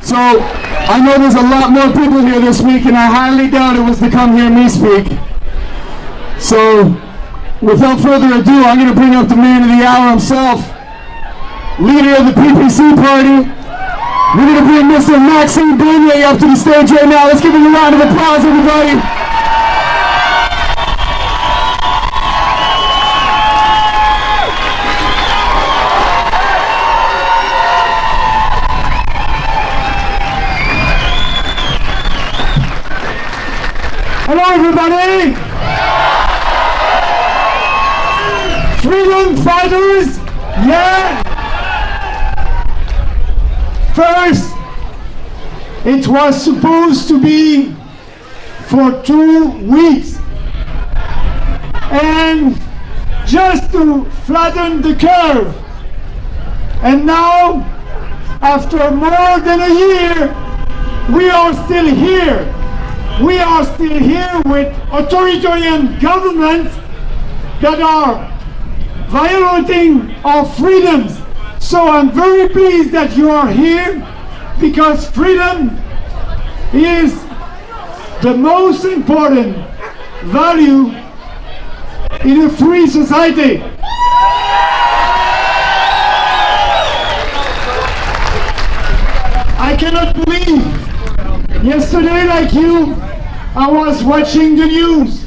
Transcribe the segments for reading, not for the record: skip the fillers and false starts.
So I know there's a lot more people here this week, and I highly doubt it was to come hear me speak. So without further ado, I'm going to bring up the man of the hour himself, leader of the PPC party. We're going to bring Mr. Maxime Bernier up to the stage right now. Let's give him a round of applause, everybody. Hello, everybody! Freedom fighters, yeah! First, it was supposed to be for 2 weeks. And just to flatten the curve. And now, after more than a year, we are still here. We are still here with authoritarian governments that are violating our freedoms. So I'm very pleased that you are here, because freedom is the most important value in a free society. I cannot believe yesterday, like you, I was watching the news.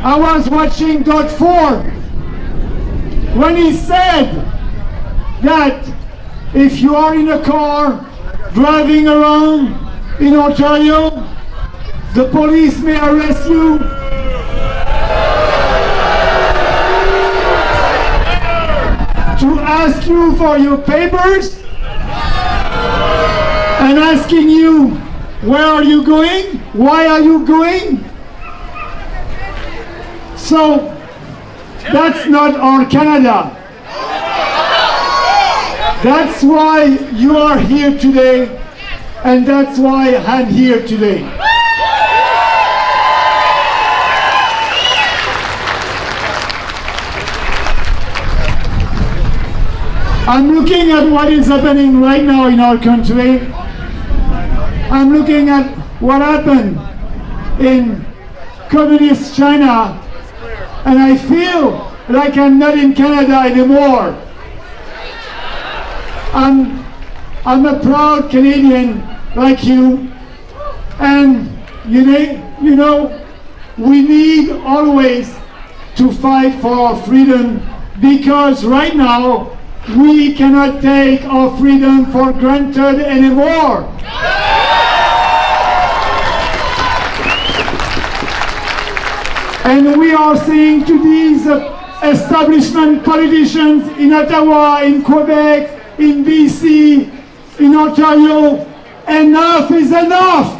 I was watching Doug Ford when he said that if you are in a car driving around in Ontario, the police may arrest you. To ask you for your papers and asking you, where are you going? Why are you going? So that's not our Canada. That's why you are here today, and that's why I'm here today. I'm looking at what is happening right now in our country. I'm looking at what happened in communist China, and I feel like I'm not in Canada anymore. I'm a proud Canadian like you, and you know, we need always to fight for our freedom, because right now we cannot take our freedom for granted anymore. And we are saying to these establishment politicians in Ottawa, in Quebec, in BC, in Ontario, enough is enough!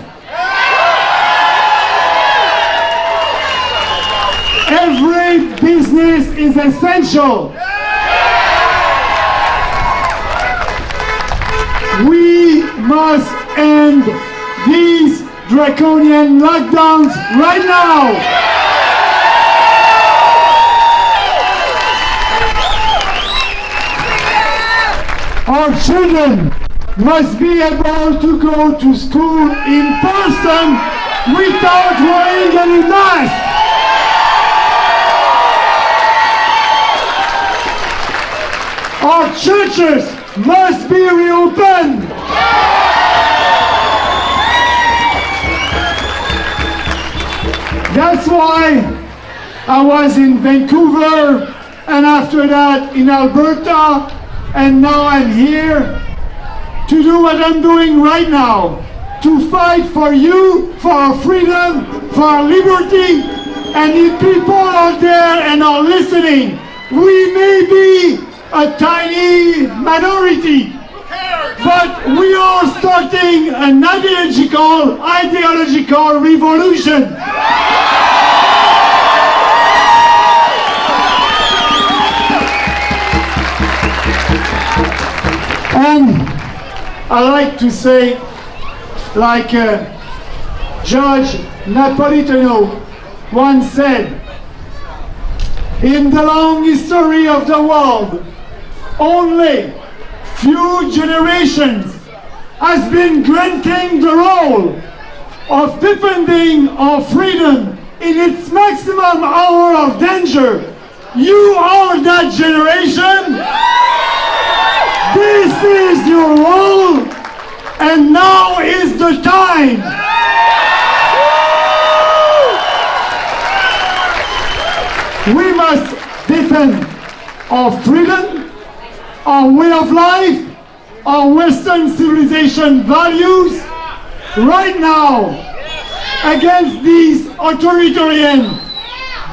Every business is essential. We must end these draconian lockdowns right now! Our children must be able to go to school in person without wearing any mask. Our churches must be reopened. That's why I was in Vancouver, and after that in Alberta, and now I'm here to do what I'm doing right now, to fight for you, for our freedom, for our liberty. And if people out there and are listening, we may be a tiny minority, but we are starting an ideological revolution. And I like to say, like Judge Napolitano once said, in the long history of the world, only few generations has been granting the role of defending our freedom in its maximum hour of danger. You are that generation. This is your role, and now is the time. We must defend our freedom, our way of life, our Western civilization values right now against these authoritarian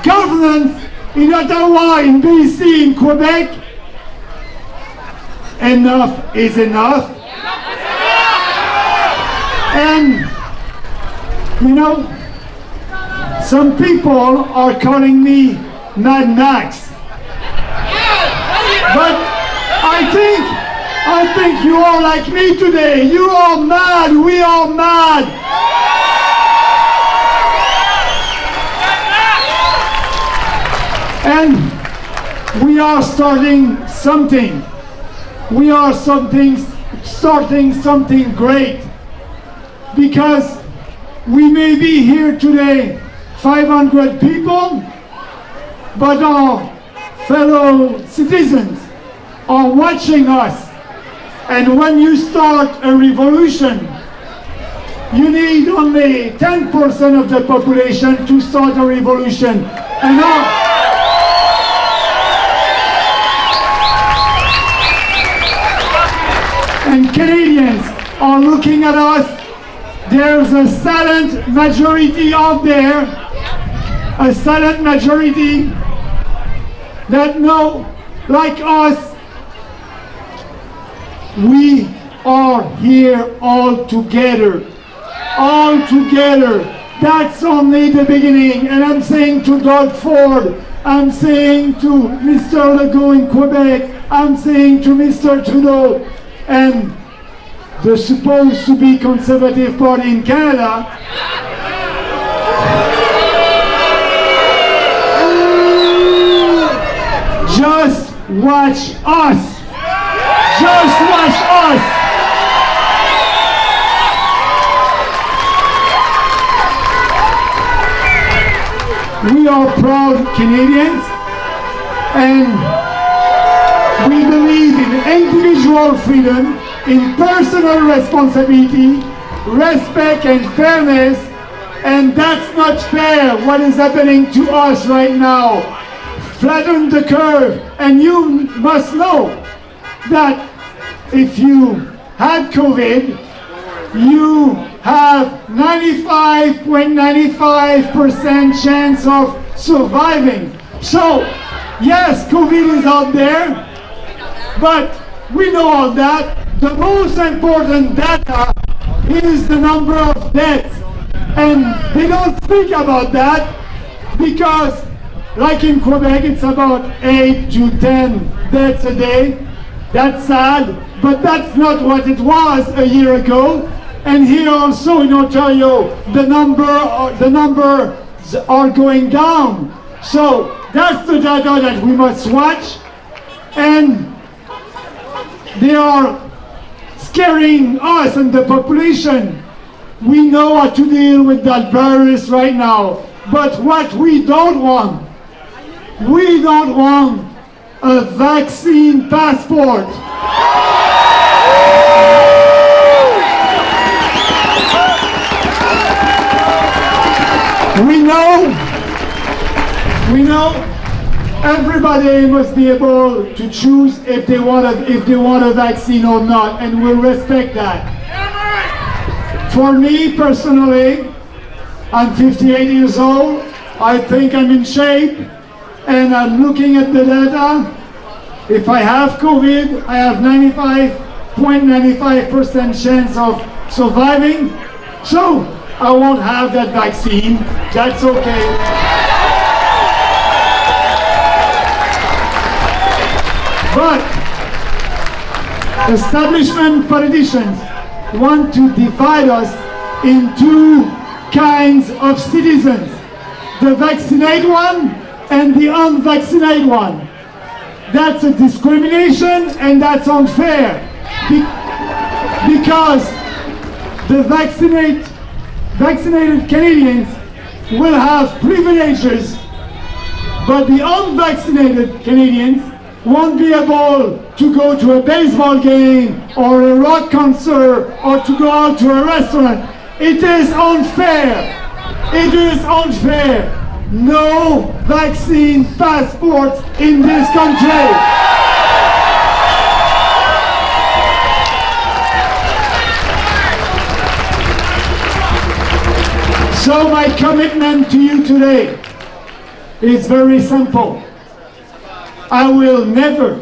governments in Ottawa, in BC, in Quebec. Enough is enough. And, you know, some people are calling me Mad Max. But I think you are like me today. You are mad. We are mad. And we are starting something. We are starting something great. Because we may be here today, 500 people, but our fellow citizens are watching us. And when you start a revolution, you need only 10% of the population to start a revolution. And Canadians are looking at us. There's a silent majority out there, a silent majority that know, like us, we are here all together. All together. That's only the beginning. And I'm saying to Doug Ford, I'm saying to Mr. Legault in Quebec, I'm saying to Mr. Trudeau, and the supposed to be Conservative Party in Canada, just watch us. Just watch us. We are proud Canadians, and we believe in individual freedom, in personal responsibility, respect and fairness, and that's not fair what is happening to us right now. Flatten the curve, and you must know that if you had COVID, you have 95.95% chance of surviving. So, yes, COVID is out there, but we know all that. The most important data is the number of deaths. And they don't speak about that because, like in Quebec, it's about 8 to 10 deaths a day. That's sad, but that's not what it was a year ago. And here also in Ontario, the numbers are going down. So that's the data that we must watch. And they are scaring us and the population. We know how to deal with that virus right now. But what we don't want a vaccine passport. We know everybody must be able to choose if they want a vaccine or not, and we'll respect that. For me personally, I'm 58 years old. I think I'm in shape, and I'm looking at the data. If I have COVID, I have 95.95% chance of surviving. So I won't have that vaccine. That's okay. But establishment politicians want to divide us into kinds of citizens. The vaccinated one and the unvaccinated one. That's a discrimination and that's unfair. Because the vaccinated Canadians will have privileges, but the unvaccinated Canadians won't be able to go to a baseball game or a rock concert or to go out to a restaurant. It is unfair. It is unfair. No vaccine passports in this country. So my commitment to you today is very simple. I will never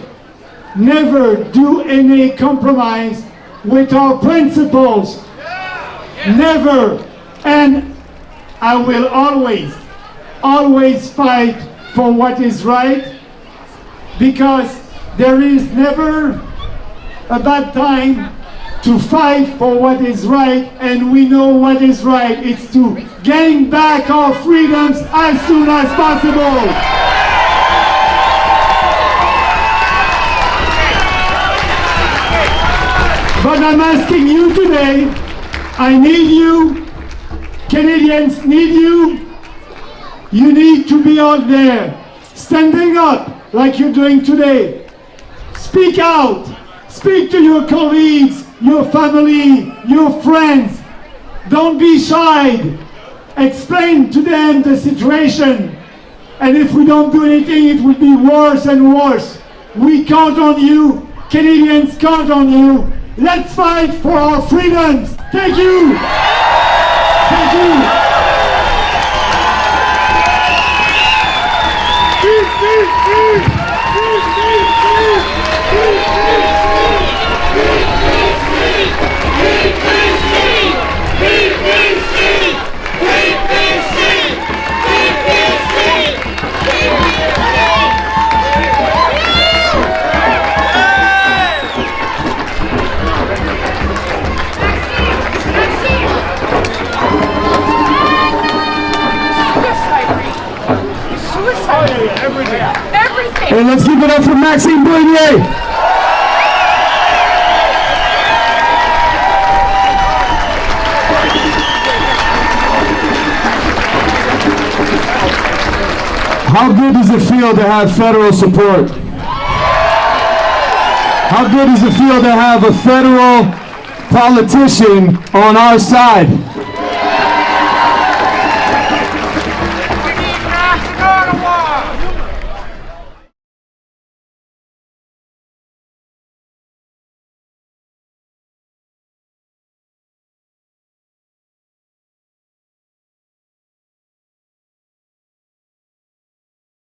do any compromise with our principles. Never. And I will always fight for what is right, because there is never a bad time to fight for what is right, and we know what is right. It's to gain back our freedoms as soon as possible. But I'm asking you today, I need you, Canadians need you. You need to be out there, standing up like you're doing today. Speak out, speak to your colleagues, your family, your friends. Don't be shy. Explain to them the situation. And if we don't do anything, it will be worse and worse. We count on you. Canadians count on you. Let's fight for our freedoms. Thank you. Thank you. And let's give it up for Maxime Bernier. How good does it feel to have federal support? How good does it feel to have a federal politician on our side?